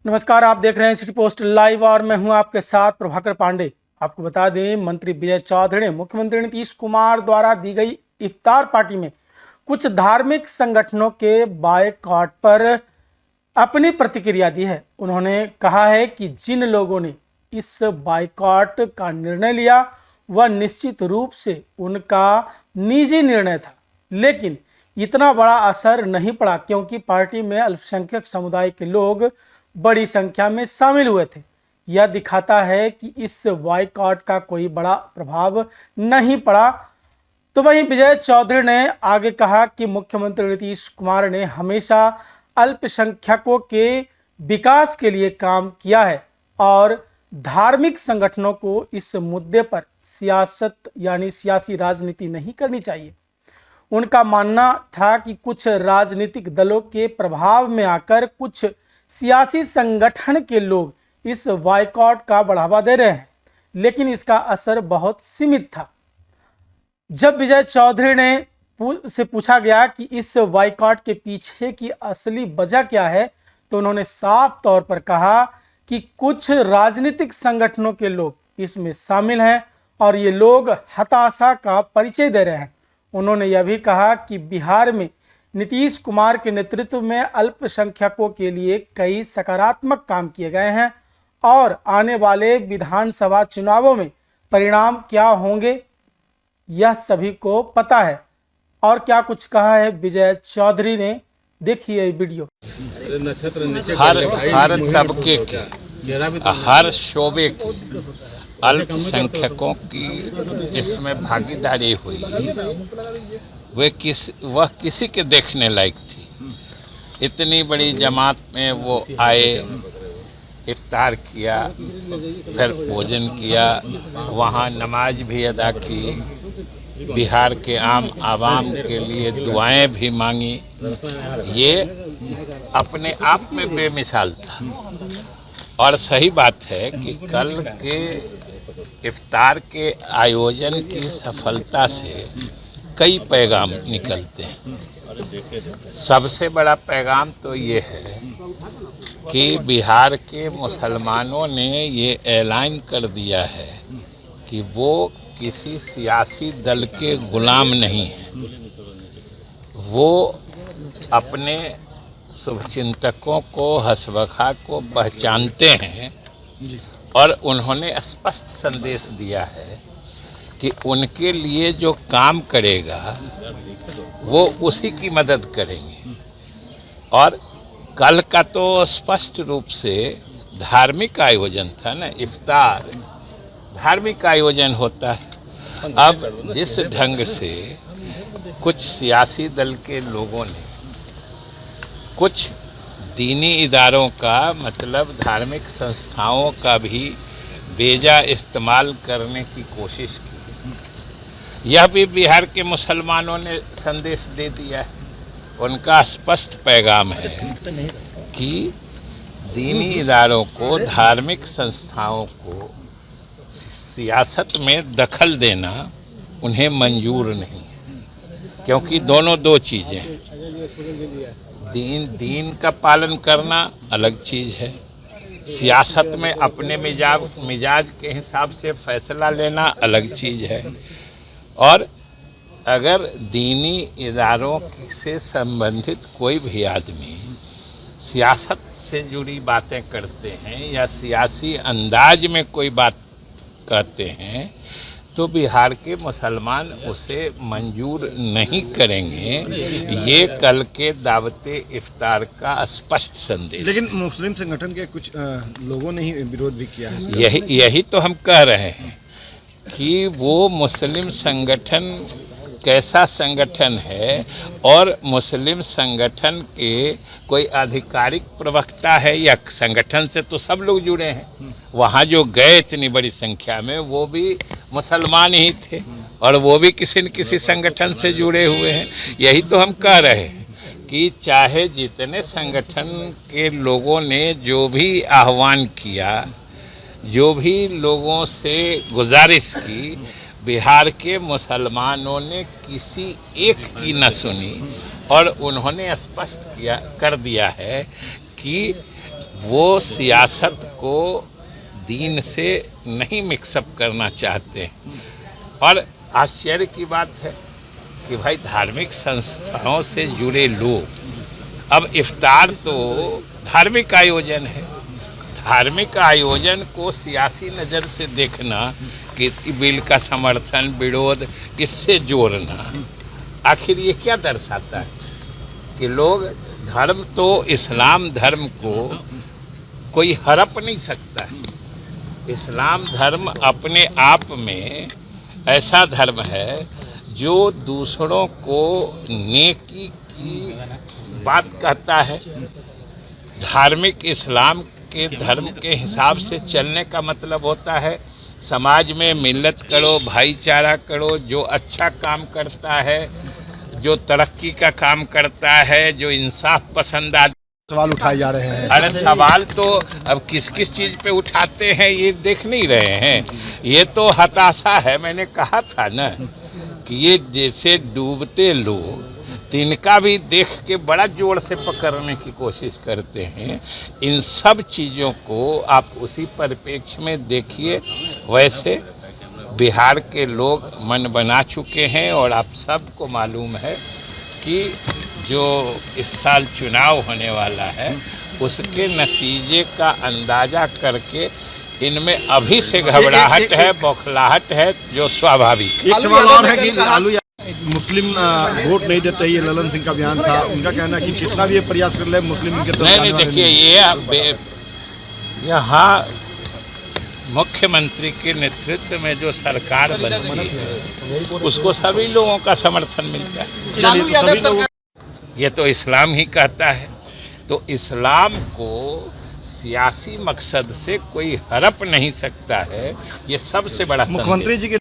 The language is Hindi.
नमस्कार, आप देख रहे हैं सिटी पोस्ट लाइव और मैं हूं आपके साथ प्रभाकर पांडे। आपको बता दें, मंत्री विजय चौधरी ने मुख्यमंत्री नीतीश कुमार द्वारा दी गई इफ्तार पार्टी में कुछ धार्मिक संगठनों के बायकॉट पर अपनी प्रतिक्रिया दी है। उन्होंने कहा है कि जिन लोगों ने इस बायकॉट का निर्णय लिया वह निश्चित रूप से उनका निजी निर्णय था, लेकिन इतना बड़ा असर नहीं पड़ा क्योंकि पार्टी में अल्पसंख्यक समुदाय के लोग बड़ी संख्या में शामिल हुए थे। यह दिखाता है कि इस बायकॉट का कोई बड़ा प्रभाव नहीं पड़ा। तो वहीं विजय चौधरी ने आगे कहा कि मुख्यमंत्री नीतीश कुमार ने हमेशा अल्पसंख्यकों के विकास के लिए काम किया है और धार्मिक संगठनों को इस मुद्दे पर सियासत यानी सियासी राजनीति नहीं करनी चाहिए। उनका मानना था कि कुछ राजनीतिक दलों के प्रभाव में आकर कुछ सियासी संगठन के लोग इस बायकॉट का बढ़ावा दे रहे हैं, लेकिन इसका असर बहुत सीमित था। जब विजय चौधरी ने से पूछा गया कि इस बायकॉट के पीछे की असली वजह क्या है, तो उन्होंने साफ तौर पर कहा कि कुछ राजनीतिक संगठनों के लोग इसमें शामिल हैं और ये लोग हताशा का परिचय दे रहे हैं। उन्होंने यह भी कहा कि बिहार में नीतीश कुमार के नेतृत्व में अल्पसंख्यकों के लिए कई सकारात्मक काम किए गए हैं और आने वाले विधानसभा चुनावों में परिणाम क्या होंगे यह सभी को पता है। और क्या कुछ कहा है विजय चौधरी ने, देखिए वीडियो। हर तबके के, हर शोबे की अल्पसंख्यकों की इसमें भागीदारी हुई। वह किसी के देखने लायक थी। इतनी बड़ी जमात में वो आए, इफ्तार किया, फिर भोजन किया, वहाँ नमाज भी अदा की, बिहार के आम आवाम के लिए दुआएं भी मांगी। ये अपने आप में बेमिसाल था। और सही बात है कि कल के इफ्तार के आयोजन की सफलता से कई पैगाम निकलते हैं। सबसे बड़ा पैगाम तो ये है कि बिहार के मुसलमानों ने ये ऐलान कर दिया है कि वो किसी सियासी दल के गुलाम नहीं हैं। वो अपने शुभचिंतकों को, हसबखा को पहचानते हैं और उन्होंने स्पष्ट संदेश दिया है कि उनके लिए जो काम करेगा वो उसी की मदद करेंगे। और कल का तो स्पष्ट रूप से धार्मिक आयोजन था ना, इफ्तार धार्मिक आयोजन होता है। अब जिस ढंग से कुछ सियासी दल के लोगों ने कुछ दीनी इदारों का, मतलब धार्मिक संस्थाओं का भी बेजा इस्तेमाल करने की कोशिश की, यह भी बिहार के मुसलमानों ने संदेश दे दिया है। उनका स्पष्ट पैगाम है कि दीनी इदारों को, धार्मिक संस्थाओं को सियासत में दखल देना उन्हें मंजूर नहीं है, क्योंकि दोनों दो चीज़ें हैं। दीन का पालन करना अलग चीज़ है, सियासत में अपने मिजाज के हिसाब से फैसला लेना अलग चीज़ है। और अगर दीनी इदारों से संबंधित कोई भी आदमी सियासत से जुड़ी बातें करते हैं या सियासी अंदाज में कोई बात कहते हैं तो बिहार के मुसलमान उसे मंजूर नहीं करेंगे। ये कल के दावते इफ्तार का स्पष्ट संदेश। लेकिन मुस्लिम संगठन के कुछ लोगों ने ही विरोध भी किया है। यही तो हम कह रहे हैं कि वो मुस्लिम संगठन कैसा संगठन है और मुस्लिम संगठन के कोई आधिकारिक प्रवक्ता है या संगठन से तो सब लोग जुड़े हैं। वहाँ जो गए इतनी बड़ी संख्या में वो भी मुसलमान ही थे और वो भी किसी न किसी संगठन से जुड़े हुए हैं। यही तो हम कह रहे हैं कि चाहे जितने संगठन के लोगों ने जो भी आह्वान किया, जो भी लोगों से गुजारिश की, बिहार के मुसलमानों ने किसी एक की न सुनी और उन्होंने स्पष्ट कर दिया है कि वो सियासत को दीन से नहीं मिक्सअप करना चाहते हैं। और आश्चर्य की बात है कि भाई धार्मिक संस्थाओं से जुड़े लोग, अब इफ्तार तो धार्मिक आयोजन है, धार्मिक आयोजन को सियासी नज़र से देखना, किसी बिल का समर्थन विरोध इससे जोड़ना, आखिर ये क्या दर्शाता है कि लोग धर्म तो इस्लाम धर्म को कोई हड़प नहीं सकता है। इस्लाम धर्म अपने आप में ऐसा धर्म है जो दूसरों को नेकी की बात कहता है। धार्मिक इस्लाम के धर्म के हिसाब से चलने का मतलब होता है समाज में मिल्लत करो, भाईचारा करो, जो अच्छा काम करता है, जो तरक्की का काम करता है, जो इंसाफ पसंद सवाल उठाए जा रहे हैं। अरे सवाल तो अब किस किस चीज़ पे उठाते हैं ये देख नहीं रहे हैं। ये तो हताशा है। मैंने कहा था ना कि ये जैसे डूबते लोग तिनका भी देख के बड़ा जोर से पकड़ने की कोशिश करते हैं। इन सब चीज़ों को आप उसी परिप्रेक्ष्य में देखिए। वैसे बिहार के लोग मन बना चुके हैं और आप सबको मालूम है कि जो इस साल चुनाव होने वाला है उसके नतीजे का अंदाजा करके इनमें अभी से घबराहट है, बौखलाहट है, जो स्वाभाविक। एक सवाल और है कि आलू मुस्लिम वोट नहीं देते, ये ललन सिंह का बयान था। उनका कहना है कि कितना भी ये प्रयास कर ले मुस्लिम इनके तरफ नहीं देखिए, ये यहाँ मुख्यमंत्री के नेतृत्व में जो सरकार बनती है उसको सभी लोगों का समर्थन मिलता है। ये तो इस्लाम ही कहता है। तो इस्लाम को सियासी मकसद से कोई हड़प नहीं सकता है। ये सबसे बड़ा मुख्यमंत्री जी के